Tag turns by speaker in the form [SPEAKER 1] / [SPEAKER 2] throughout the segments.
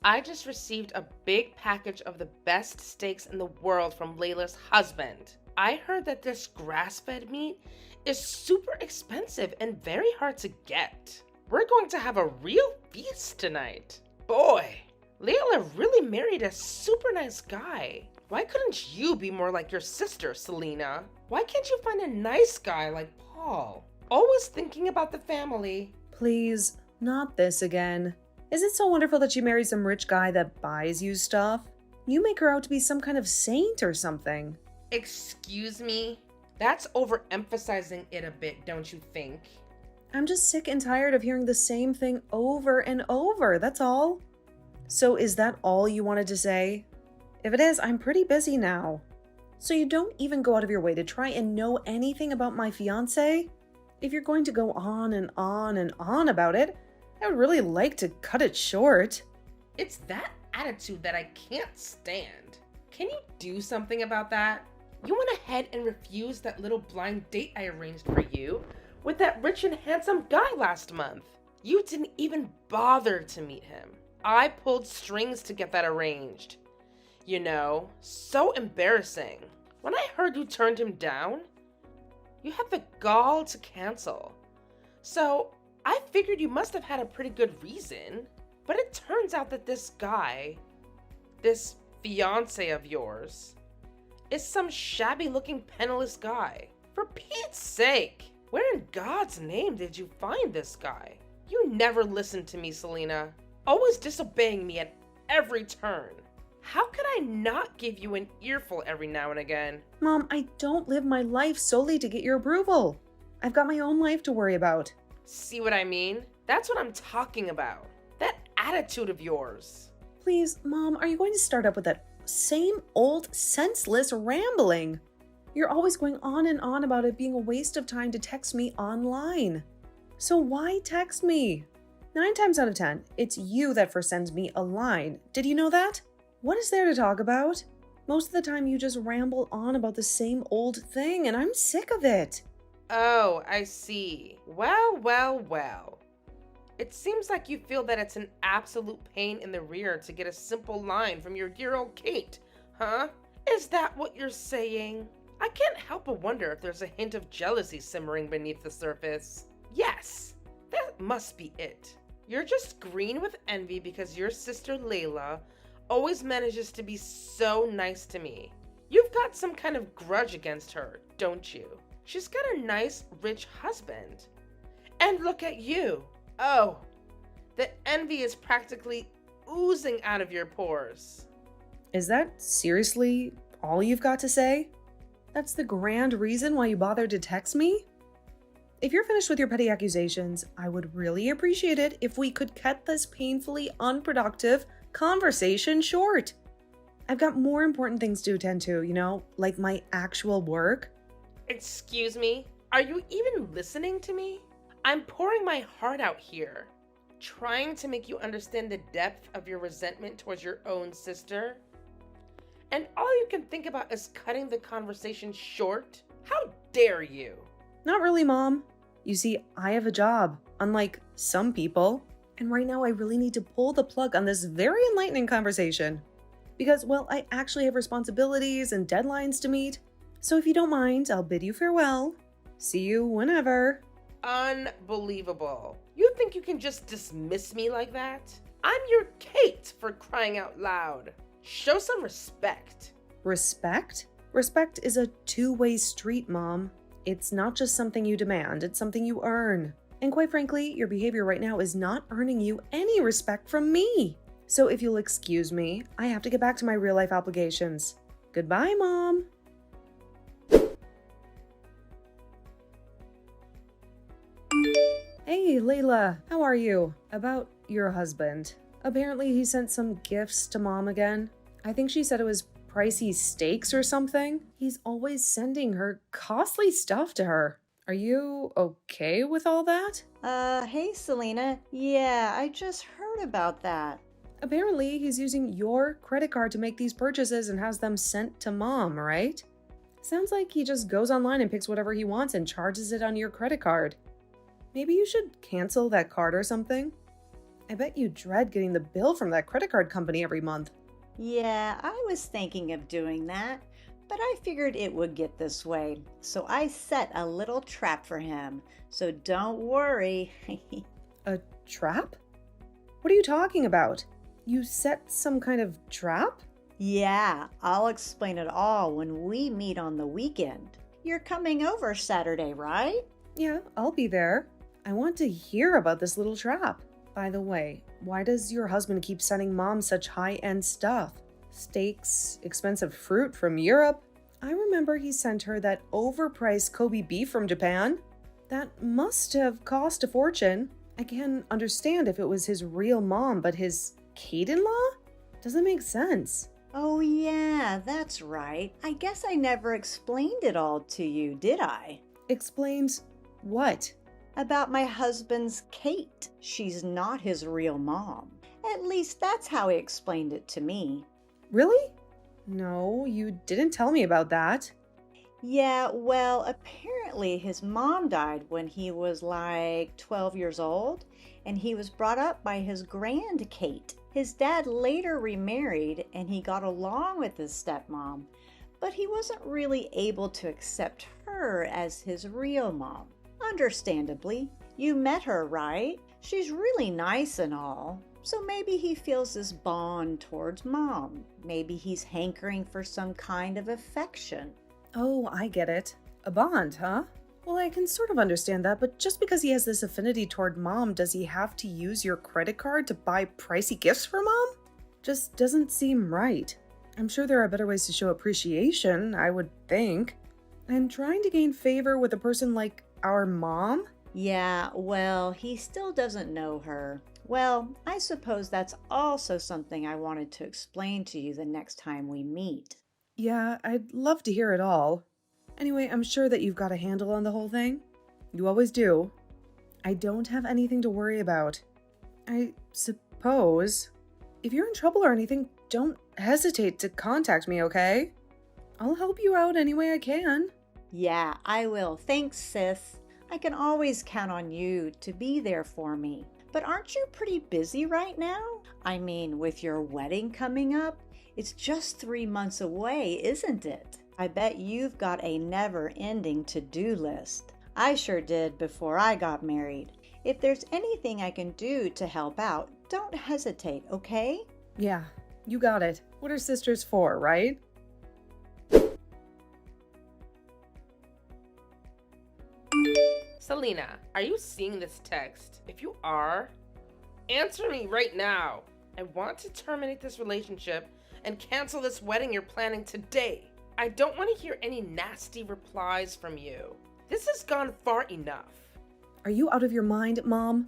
[SPEAKER 1] I just received a big package of the best steaks in the world from Layla's husband. I heard that this grass-fed meat is super expensive and very hard to get. We're going to have a real feast tonight. Boy, Layla really married a super nice guy. Why couldn't you be more like your sister, Selena? Why can't you find a nice guy like Paul? Always thinking about the family.
[SPEAKER 2] Please, not this again. Is it so wonderful that she married some rich guy that buys you stuff? You make her out to be some kind of saint or something.
[SPEAKER 1] Excuse me? That's overemphasizing it a bit, don't you think?
[SPEAKER 2] I'm just sick and tired of hearing the same thing over and over, that's all. So is that all you wanted to say? If it is, I'm pretty busy now. So you don't even go out of your way to try and know anything about my fiancé? If you're going to go on and on and on about it, I would really like to cut it short.
[SPEAKER 1] It's that attitude that I can't stand. Can you do something about that? You went ahead and refused that little blind date I arranged for you with that rich and handsome guy last month. You didn't even bother to meet him. I pulled strings to get that arranged. You know, so embarrassing. When I heard you turned him down, you had the gall to cancel. So I figured you must have had a pretty good reason. But it turns out that this guy, this fiance of yours, is some shabby looking penniless guy. For Pete's sake, where in God's name did you find this guy? You never listened to me, Selena. Always disobeying me at every turn. How could I not give you an earful every now and again?
[SPEAKER 2] Mom, I don't live my life solely to get your approval. I've got my own life to worry about.
[SPEAKER 1] See what I mean? That's what I'm talking about. That attitude of yours.
[SPEAKER 2] Please, Mom, are you going to start up with that same old senseless rambling? You're always going on and on about it being a waste of time to text me online. So why text me? 9 times out of 10, it's you that first sends me a line. Did you know that? What is there to talk about? Most of the time you just ramble on about the same old thing, and I'm sick of it.
[SPEAKER 1] Oh, I see. Well, well, well. It seems like you feel that it's an absolute pain in the rear to get a simple line from your dear old Kate, huh? Is that what you're saying? I can't help but wonder if there's a hint of jealousy simmering beneath the surface. Yes, that must be it. You're just green with envy because your sister Layla always manages to be so nice to me. You've got some kind of grudge against her, don't you? She's got a nice, rich husband. And look at you. Oh, the envy is practically oozing out of your pores.
[SPEAKER 2] Is that seriously all you've got to say? That's the grand reason why you bothered to text me? If you're finished with your petty accusations, I would really appreciate it if we could cut this painfully unproductive conversation short. I've got more important things to attend to, like my actual work.
[SPEAKER 1] Excuse me? Are you even listening to me? I'm pouring my heart out here, trying to make you understand the depth of your resentment towards your own sister. And all you can think about is cutting the conversation short? How dare you?
[SPEAKER 2] Not really, Mom. You see, I have a job, unlike some people. And right now I really need to pull the plug on this very enlightening conversation. Because, well, I actually have responsibilities and deadlines to meet. So if you don't mind, I'll bid you farewell. See you whenever.
[SPEAKER 1] Unbelievable. You think you can just dismiss me like that? I'm your Kate, for crying out loud. Show some respect.
[SPEAKER 2] Respect? Respect is a two-way street, Mom. It's not just something you demand, it's something you earn. And quite frankly, your behavior right now is not earning you any respect from me. So if you'll excuse me, I have to get back to my real-life obligations. Goodbye, Mom. Hey, Layla, how are you? About your husband. Apparently he sent some gifts to Mom again. I think she said it was pricey steaks or something. He's always sending her costly stuff to her. Are you okay with all that?
[SPEAKER 3] Hey, Selena. Yeah, I just heard about that.
[SPEAKER 2] Apparently he's using your credit card to make these purchases and has them sent to Mom, right? Sounds like he just goes online and picks whatever he wants and charges it on your credit card. Maybe you should cancel that card or something. I bet you dread getting the bill from that credit card company every month.
[SPEAKER 3] Yeah, I was thinking of doing that, but I figured it would get this way. So I set a little trap for him. So don't worry.
[SPEAKER 2] A trap? What are you talking about? You set some kind of trap?
[SPEAKER 3] Yeah, I'll explain it all when we meet on the weekend. You're coming over Saturday, right?
[SPEAKER 2] Yeah, I'll be there. I want to hear about this little trap. By the way, why does your husband keep sending Mom such high-end stuff? Steaks, expensive fruit from Europe? I remember he sent her that overpriced Kobe beef from Japan. That must have cost a fortune. I can understand if it was his real mom, but his Kate-in-law? Doesn't make sense.
[SPEAKER 3] Oh, yeah, that's right. I guess I never explained it all to you, did I?
[SPEAKER 2] Explains what?
[SPEAKER 3] About my husband's Kate. She's not his real mom. At least that's how he explained it to me.
[SPEAKER 2] Really? No, you didn't tell me about that.
[SPEAKER 3] Yeah, well, apparently his mom died when he was like 12 years old, and he was brought up by his grand Kate. His dad later remarried, and he got along with his stepmom, but he wasn't really able to accept her as his real mom. Understandably, you met her, right? She's really nice and all. So maybe he feels this bond towards Mom. Maybe he's hankering for some kind of affection.
[SPEAKER 2] Oh, I get it. A bond, huh? Well, I can sort of understand that, but just because he has this affinity toward Mom, does he have to use your credit card to buy pricey gifts for Mom? Just doesn't seem right. I'm sure there are better ways to show appreciation, I would think. And trying to gain favor with a person like our mom?
[SPEAKER 3] Yeah, well, he still doesn't know her. Well, I suppose that's also something I wanted to explain to you the next time we meet.
[SPEAKER 2] Yeah, I'd love to hear it all. Anyway, I'm sure that you've got a handle on the whole thing. You always do. I don't have anything to worry about. I suppose. If you're in trouble or anything, don't hesitate to contact me, okay? I'll help you out any way I can.
[SPEAKER 3] Yeah, I will. Thanks, sis. I can always count on you to be there for me. But aren't you pretty busy right now? I mean, with your wedding coming up, it's just 3 months away, isn't it? I bet you've got a never-ending to-do list. I sure did before I got married. If there's anything I can do to help out, don't hesitate, okay?
[SPEAKER 2] Yeah, you got it. What are sisters for, right?
[SPEAKER 1] Selena, are you seeing this text? If you are, answer me right now. I want to terminate this relationship and cancel this wedding you're planning today. I don't want to hear any nasty replies from you. This has gone far enough.
[SPEAKER 2] Are you out of your mind, Mom?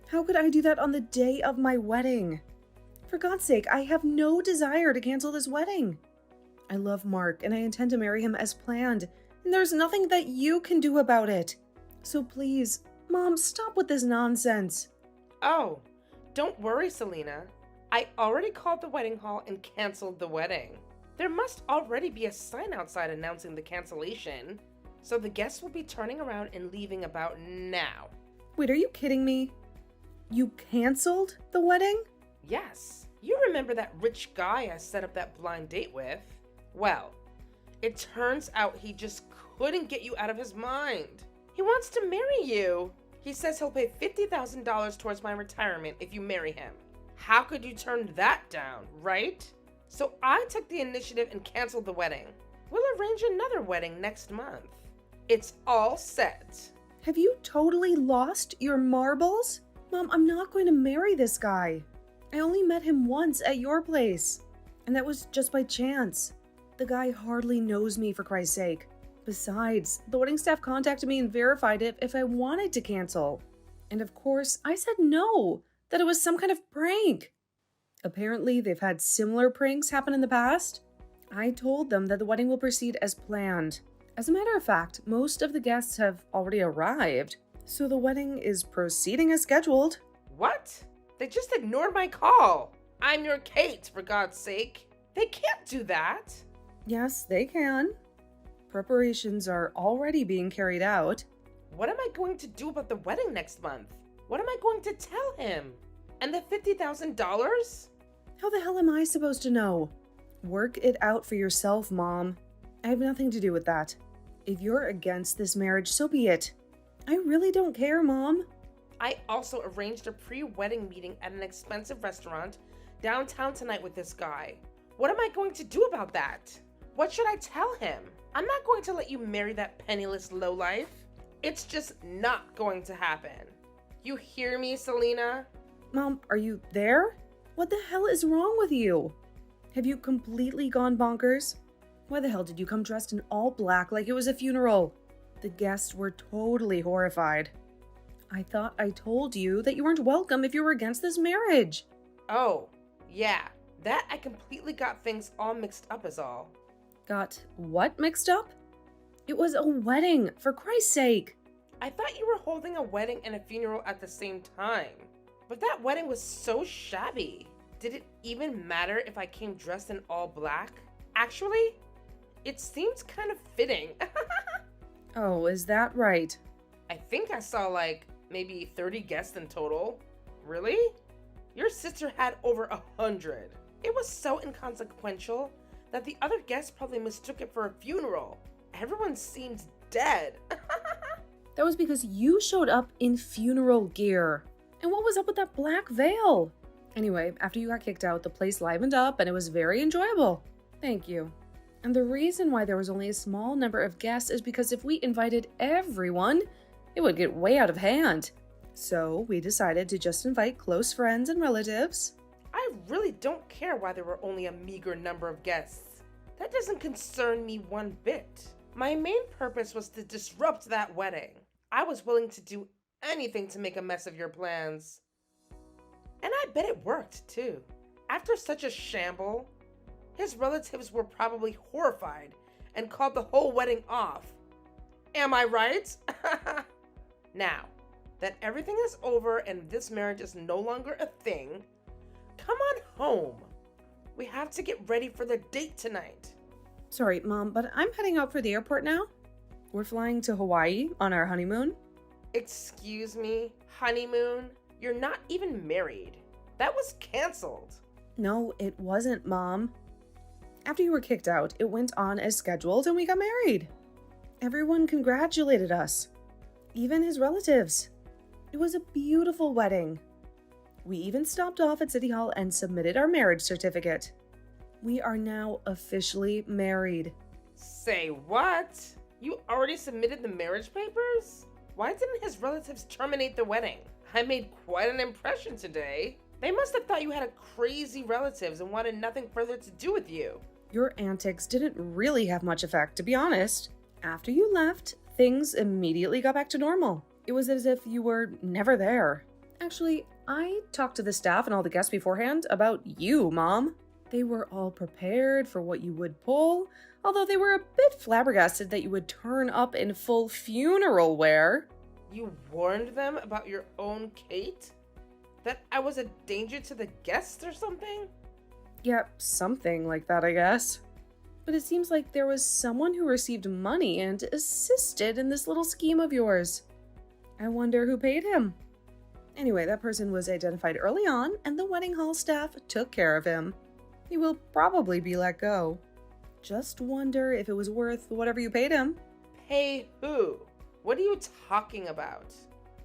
[SPEAKER 2] How could I do that on the day of my wedding? For God's sake, I have no desire to cancel this wedding. I love Mark and I intend to marry him as planned, and there's nothing that you can do about it. So please, Mom, stop with this nonsense.
[SPEAKER 1] Oh, don't worry, Selena. I already called the wedding hall and canceled the wedding. There must already be a sign outside announcing the cancellation, so the guests will be turning around and leaving about now.
[SPEAKER 2] Wait, are you kidding me? You canceled the wedding?
[SPEAKER 1] Yes, you remember that rich guy I set up that blind date with? Well, it turns out he just couldn't get you out of his mind. He wants to marry you. He says he'll pay $50,000 towards my retirement if you marry him. How could you turn that down, right? So I took the initiative and canceled the wedding. We'll arrange another wedding next month. It's all set.
[SPEAKER 2] Have you totally lost your marbles? Mom, I'm not going to marry this guy. I only met him once at your place, and that was just by chance. The guy hardly knows me, for Christ's sake. Besides, the wedding staff contacted me and verified it if I wanted to cancel. And of course, I said no, that it was some kind of prank. Apparently, they've had similar pranks happen in the past. I told them that the wedding will proceed as planned. As a matter of fact, most of the guests have already arrived, so the wedding is proceeding as scheduled.
[SPEAKER 1] What? They just ignored my call. I'm your Kate, for God's sake. They can't do that.
[SPEAKER 2] Yes, they can. Preparations are already being carried out.
[SPEAKER 1] What am I going to do about the wedding next month? What am I going to tell him? And the $50,000?
[SPEAKER 2] How the hell am I supposed to know? Work it out for yourself, Mom. I have nothing to do with that. If you're against this marriage, so be it. I really don't care, Mom.
[SPEAKER 1] I also arranged a pre-wedding meeting at an expensive restaurant downtown tonight with this guy. What am I going to do about that? What should I tell him? I'm not going to let you marry that penniless lowlife. It's just not going to happen. You hear me, Selena?
[SPEAKER 2] Mom, are you there? What the hell is wrong with you? Have you completely gone bonkers? Why the hell did you come dressed in all black like it was a funeral? The guests were totally horrified. I thought I told you that you weren't welcome if you were against this marriage.
[SPEAKER 1] Oh, yeah. That I completely got things all mixed up is all.
[SPEAKER 2] Got what mixed up? It was a wedding, for Christ's sake.
[SPEAKER 1] I thought you were holding a wedding and a funeral at the same time. But that wedding was so shabby. Did it even matter if I came dressed in all black? Actually, it seems kind of fitting.
[SPEAKER 2] Oh, is that right?
[SPEAKER 1] I think I saw maybe 30 guests in total. Really? Your sister had over 100. It was so inconsequential that the other guests probably mistook it for a funeral. Everyone seemed dead.
[SPEAKER 2] That was because you showed up in funeral gear. And what was up with that black veil? Anyway, after you got kicked out, the place livened up and it was very enjoyable. Thank you. And the reason why there was only a small number of guests is because if we invited everyone, it would get way out of hand. So we decided to just invite close friends and relatives.
[SPEAKER 1] I really don't care why there were only a meager number of guests. That doesn't concern me one bit. My main purpose was to disrupt that wedding. I was willing to do anything to make a mess of your plans. And I bet it worked, too. After such a shamble, his relatives were probably horrified and called the whole wedding off. Am I right? Now, that everything is over and this marriage is no longer a thing, come on home. We have to get ready for the date tonight.
[SPEAKER 2] Sorry, Mom, but I'm heading out for the airport now. We're flying to Hawaii on our honeymoon.
[SPEAKER 1] Excuse me, honeymoon? You're not even married. That was canceled.
[SPEAKER 2] No, it wasn't, Mom. After you were kicked out, it went on as scheduled and we got married. Everyone congratulated us. Even his relatives. It was a beautiful wedding. We even stopped off at City Hall and submitted our marriage certificate. We are now officially married.
[SPEAKER 1] Say what? You already submitted the marriage papers? Why didn't his relatives terminate the wedding? I made quite an impression today. They must have thought you had crazy relatives and wanted nothing further to do with you.
[SPEAKER 2] Your antics didn't really have much effect, to be honest. After you left, things immediately got back to normal. It was as if you were never there. Actually, I talked to the staff and all the guests beforehand about you, Mom. They were all prepared for what you would pull, although they were a bit flabbergasted that you would turn up in full funeral wear.
[SPEAKER 1] You warned them about your own Kate? That I was a danger to the guests or something?
[SPEAKER 2] Yeah, something like that, I guess. But it seems like there was someone who received money and assisted in this little scheme of yours. I wonder who paid him. Anyway, that person was identified early on, and the wedding hall staff took care of him. He will probably be let go. Just wonder if it was worth whatever you paid him.
[SPEAKER 1] Pay who? What are you talking about?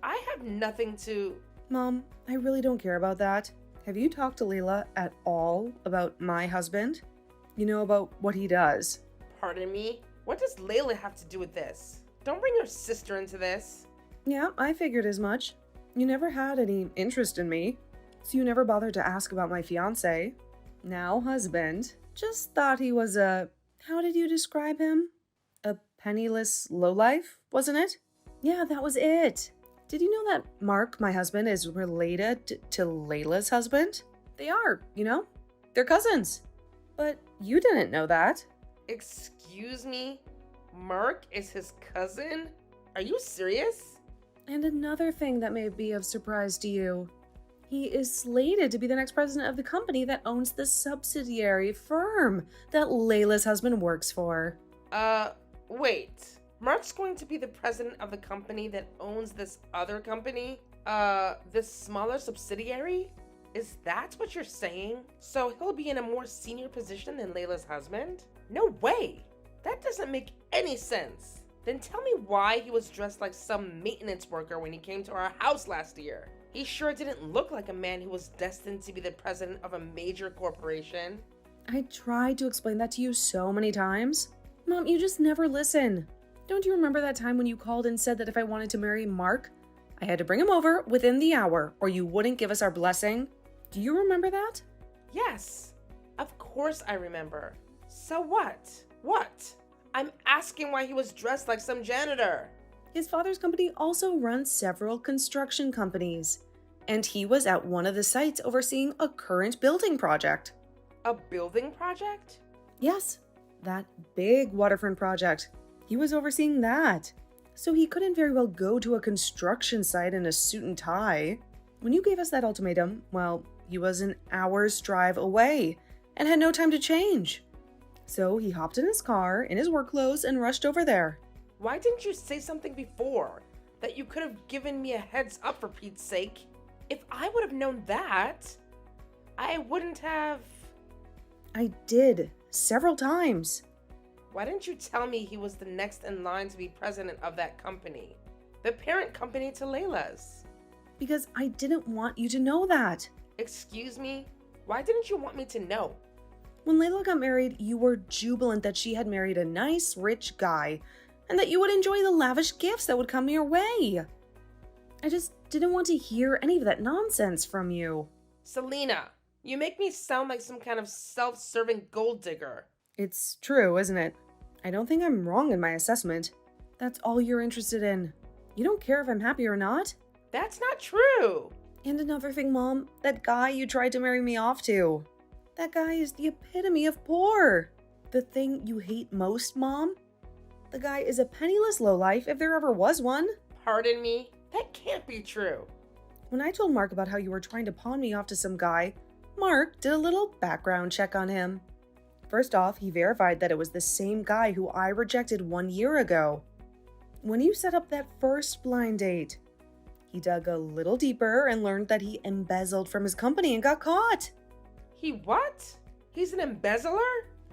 [SPEAKER 1] I have nothing to...
[SPEAKER 2] Mom, I really don't care about that. Have you talked to Leila at all about my husband? You know, about what he does.
[SPEAKER 1] Pardon me? What does Layla have to do with this? Don't bring your sister into this.
[SPEAKER 2] Yeah, I figured as much. You never had any interest in me, so you never bothered to ask about my fiancé. Now husband. Just thought he was a... How did you describe him? A penniless lowlife, wasn't it? Yeah, that was it. Did you know that Mark, my husband, is related to Layla's husband? They are, you know? They're cousins. But you didn't know that.
[SPEAKER 1] Excuse me? Mark is his cousin? Are you serious?
[SPEAKER 2] And another thing that may be of surprise to you. He is slated to be the next president of the company that owns the subsidiary firm that Layla's husband works for.
[SPEAKER 1] Wait. Mark's going to be the president of the company that owns this other company? This smaller subsidiary? Is that what you're saying? So he'll be in a more senior position than Layla's husband? No way! That doesn't make any sense. Then tell me why he was dressed like some maintenance worker when he came to our house last year. He sure didn't look like a man who was destined to be the president of a major corporation.
[SPEAKER 2] I tried to explain that to you so many times. Mom, you just never listen. Don't you remember that time when you called and said that if I wanted to marry Mark, I had to bring him over within the hour or you wouldn't give us our blessing? Do you remember that?
[SPEAKER 1] Yes, of course I remember. So what? What? I'm asking why he was dressed like some janitor.
[SPEAKER 2] His father's company also runs several construction companies, and he was at one of the sites overseeing a current building project.
[SPEAKER 1] A building project?
[SPEAKER 2] Yes, that big waterfront project. He was overseeing that. So he couldn't very well go to a construction site in a suit and tie. When you gave us that ultimatum, well, he was an hour's drive away and had no time to change. So he hopped in his car, in his work clothes, and rushed over there.
[SPEAKER 1] Why didn't you say something before? That you could have given me a heads up, for Pete's sake. If I would have known that, I wouldn't have...
[SPEAKER 2] I did, several times.
[SPEAKER 1] Why didn't you tell me he was the next in line to be president of that company? The parent company to Layla's.
[SPEAKER 2] Because I didn't want you to know that.
[SPEAKER 1] Excuse me? Why didn't you want me to know?
[SPEAKER 2] When Layla got married, you were jubilant that she had married a nice, rich guy, and that you would enjoy the lavish gifts that would come your way. I just didn't want to hear any of that nonsense from you.
[SPEAKER 1] Selena, you make me sound like some kind of self-serving gold digger.
[SPEAKER 2] It's true, isn't it? I don't think I'm wrong in my assessment. That's all you're interested in. You don't care if I'm happy or not?
[SPEAKER 1] That's not true.
[SPEAKER 2] And another thing, Mom, that guy you tried to marry me off to. That guy is the epitome of poor. The thing you hate most, Mom? The guy is a penniless lowlife if there ever was one.
[SPEAKER 1] Pardon me? That can't be true.
[SPEAKER 2] When I told Mark about how you were trying to pawn me off to some guy, Mark did a little background check on him. First off, he verified that it was the same guy who I rejected 1 year ago. When you set up that first blind date, he dug a little deeper and learned that he embezzled from his company and got caught.
[SPEAKER 1] He what? He's an embezzler?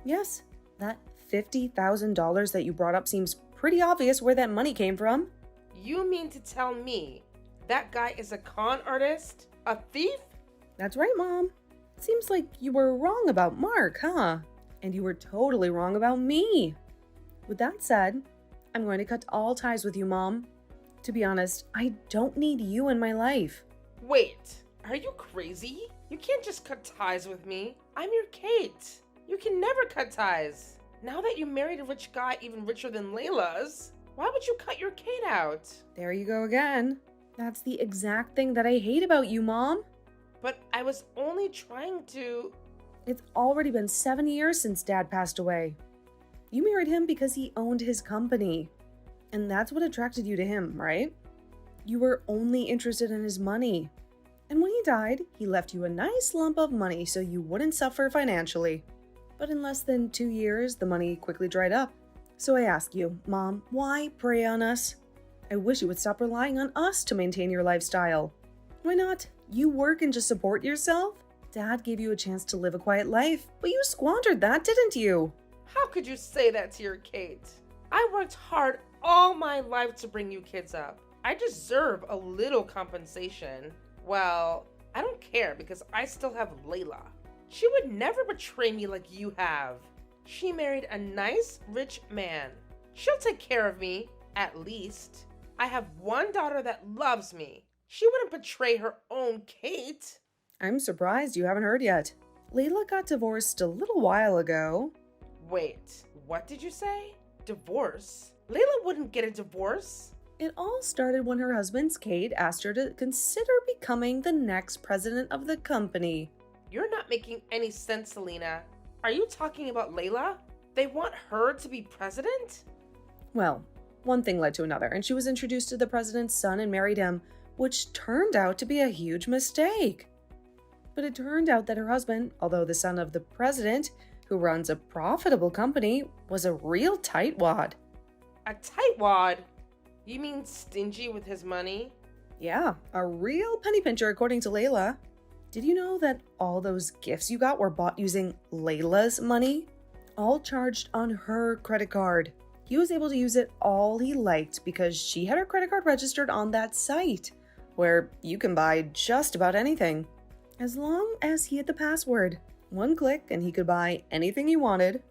[SPEAKER 2] Yes, that $50,000 that you brought up seems pretty obvious where that money came from.
[SPEAKER 1] You mean to tell me that guy is a con artist? A thief?
[SPEAKER 2] That's right, Mom. Seems like you were wrong about Mark, huh? And you were totally wrong about me. With that said, I'm going to cut all ties with you, Mom. To be honest, I don't need you in my life.
[SPEAKER 1] Wait, are you crazy? You can't just cut ties with me. I'm your Kate. You can never cut ties. Now that you married a rich guy even richer than Layla's, why would you cut your Kate out?
[SPEAKER 2] There you go again. That's the exact thing that I hate about you, Mom.
[SPEAKER 1] But I was only trying to...
[SPEAKER 2] It's already been 7 years since Dad passed away. You married him because he owned his company. And that's what attracted you to him, right? You were only interested in his money. And when he died, he left you a nice lump of money so you wouldn't suffer financially. But in less than 2 years, the money quickly dried up. So I ask you, Mom, why prey on us? I wish you would stop relying on us to maintain your lifestyle. Why not? You work and just support yourself? Dad gave you a chance to live a quiet life, but you squandered that, didn't you?
[SPEAKER 1] How could you say that to your Kate? I worked hard all my life to bring you kids up. I deserve a little compensation. Well, I don't care because I still have Layla. She would never betray me like you have. She married a nice, rich man. She'll take care of me, at least. I have one daughter that loves me. She wouldn't betray her own Kate.
[SPEAKER 2] I'm surprised you haven't heard yet. Layla got divorced a little while ago.
[SPEAKER 1] Wait, what did you say? Divorce? Layla wouldn't get a divorce.
[SPEAKER 2] It all started when her husband's Kate asked her to consider becoming the next president of the company.
[SPEAKER 1] You're not making any sense, Selena. Are you talking about Layla? They want her to be president?
[SPEAKER 2] Well, one thing led to another, and she was introduced to the president's son and married him, which turned out to be a huge mistake. But it turned out that her husband, although the son of the president, who runs a profitable company, was a real tightwad.
[SPEAKER 1] A tightwad? You mean stingy with his money?
[SPEAKER 2] Yeah, a real penny pincher according to Layla. Did you know that all those gifts you got were bought using Layla's money? All charged on her credit card. He was able to use it all he liked because she had her credit card registered on that site, where you can buy just about anything. As long as he had the password, one click and he could buy anything he wanted.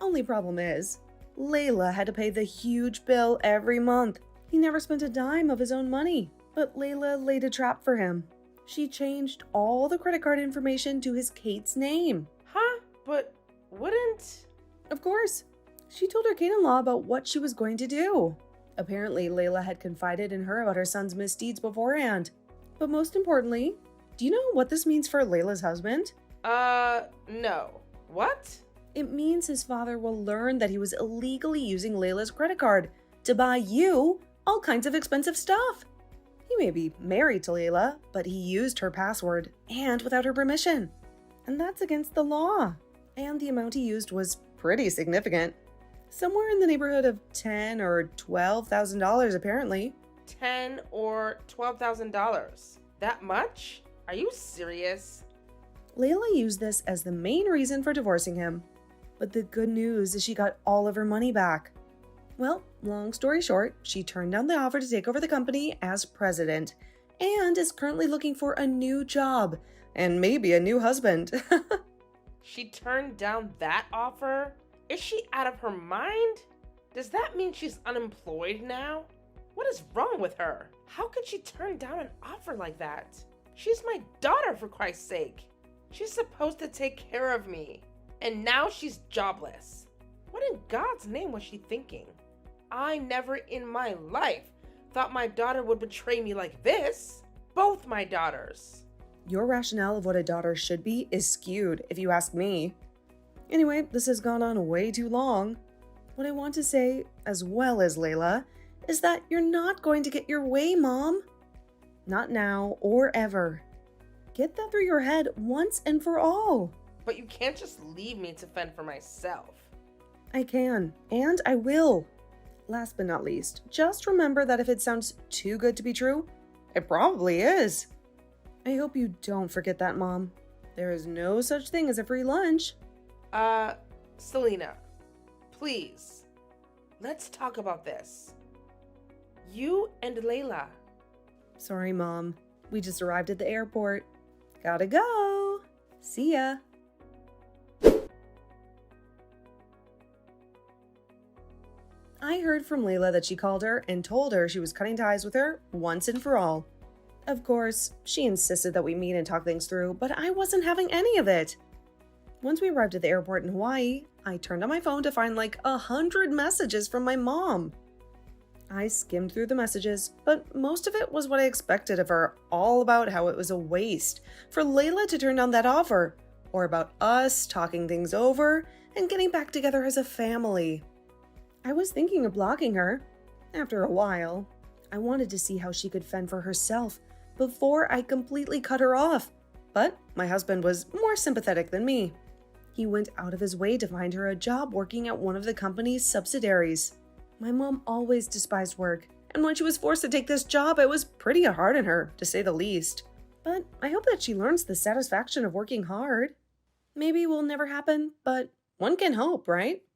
[SPEAKER 2] Only problem is, Layla had to pay the huge bill every month. He never spent a dime of his own money, but Layla laid a trap for him. She changed all the credit card information to his Kate's name.
[SPEAKER 1] Huh? But wouldn't...
[SPEAKER 2] Of course. She told her Kate-in-law about what she was going to do. Apparently, Layla had confided in her about her son's misdeeds beforehand. But most importantly, do you know what this means for Layla's husband?
[SPEAKER 1] No. What?
[SPEAKER 2] It means his father will learn that he was illegally using Layla's credit card to buy you all kinds of expensive stuff. He may be married to Layla, but he used her password and without her permission. And that's against the law. And the amount he used was pretty significant. Somewhere in the neighborhood of $10,000 or $12,000 apparently.
[SPEAKER 1] $10,000 or $12,000? That much? Are you serious?
[SPEAKER 2] Layla used this as the main reason for divorcing him. But the good news is she got all of her money back. Well, long story short, she turned down the offer to take over the company as president and is currently looking for a new job and maybe a new husband.
[SPEAKER 1] She turned down that offer? Is she out of her mind? Does that mean she's unemployed now? What is wrong with her? How could she turn down an offer like that? She's my daughter, for Christ's sake. She's supposed to take care of me. And now she's jobless. What in God's name was she thinking? I never in my life thought my daughter would betray me like this. Both my daughters.
[SPEAKER 2] Your rationale of what a daughter should be is skewed, if you ask me. Anyway, this has gone on way too long. What I want to say, as well as Layla, is that you're not going to get your way, Mom. Not now or ever. Get that through your head once and for all.
[SPEAKER 1] But you can't just leave me to fend for myself.
[SPEAKER 2] I can, and I will. Last but not least, just remember that if it sounds too good to be true, it probably is. I hope you don't forget that, Mom. There is no such thing as a free lunch.
[SPEAKER 1] Selena, please, let's talk about this. You and Layla.
[SPEAKER 2] Sorry, Mom. We just arrived at the airport. Gotta go. See ya. I heard from Layla that she called her and told her she was cutting ties with her once and for all. Of course, she insisted that we meet and talk things through, but I wasn't having any of it. Once we arrived at the airport in Hawaii, I turned on my phone to find like 100 messages from my mom. I skimmed through the messages, but most of it was what I expected of her, all about how it was a waste for Layla to turn down that offer, or about us talking things over and getting back together as a family. I was thinking of blocking her. After a while, I wanted to see how she could fend for herself before I completely cut her off, but my husband was more sympathetic than me. He went out of his way to find her a job working at one of the company's subsidiaries. My mom always despised work, and when she was forced to take this job, it was pretty hard on her, to say the least. But I hope that she learns the satisfaction of working hard. Maybe it will never happen, but one can hope, right?